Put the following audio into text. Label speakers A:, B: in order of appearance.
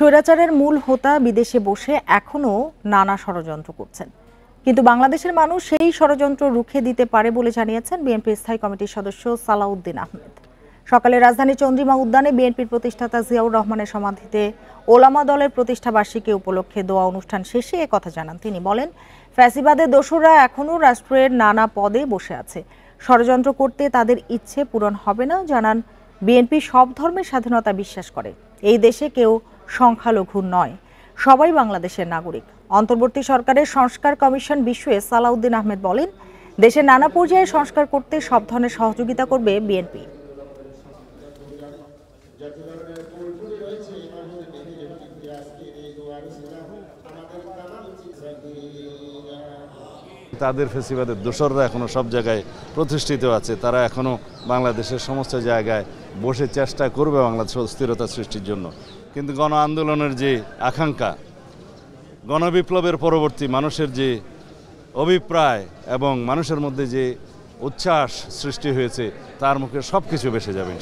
A: স্বৈরাচারের মূল হোতা বিদেশে বসে এখনো নানা ষড়যন্ত্র করছেন, কিন্তু বাংলাদেশের মানুষ সেই ষড়যন্ত্র রুখে দিতে পারে বলে জানিয়েছেন বিএনপির স্থায়ী কমিটির সদস্য সালাউদ্দিন আহমেদ। সকালে রাজধানী চন্দ্রিমা উদ্যানে বিএনপির প্রতিষ্ঠাতা জিয়াউর রহমানের সমাধিতে ওলামা দলের প্রতিষ্ঠা বার্ষিকী উপলক্ষে দোয়া অনুষ্ঠান শেষে একথা জানান তিনি। বলেন, ফ্যাসিবাদের দোসররা এখনো রাষ্ট্রের নানা পদে বসে আছে, ষড়যন্ত্র করতে তাদের ইচ্ছে পূরণ হবে না। জানান, বিএনপি সব ধর্মের স্বাধীনতা বিশ্বাস করে, এই দেশে কেউ সংখ্যালঘু নয়, সবাই বাংলাদেশের নাগরিক। অন্তর্বর্তী সরকারের সংস্কার কমিশন বিষয়ে সালাউদ্দিন আহমেদ বলেন, দেশের নানা পর্যায়ে সংস্কার করতে সব ধরনের সহযোগিতা করবে বিএনপি।
B: তাদের ফেসিবাদের দোসররা এখনো সব জায়গায় প্রতিষ্ঠিত আছে, তারা এখনো বাংলাদেশের সমস্ত জায়গায় বসে চেষ্টা করবে বাংলাদেশের অস্থিরতা সৃষ্টির জন্য। কিন্তু গণ আন্দোলনের যে আকাঙ্ক্ষা, গণবিপ্লবের পরবর্তী মানুষের যে অভিপ্রায় এবং মানুষের মধ্যে যে উচ্ছ্বাস সৃষ্টি হয়েছে, তার মুখে সব কিছু ভেসে যাবে।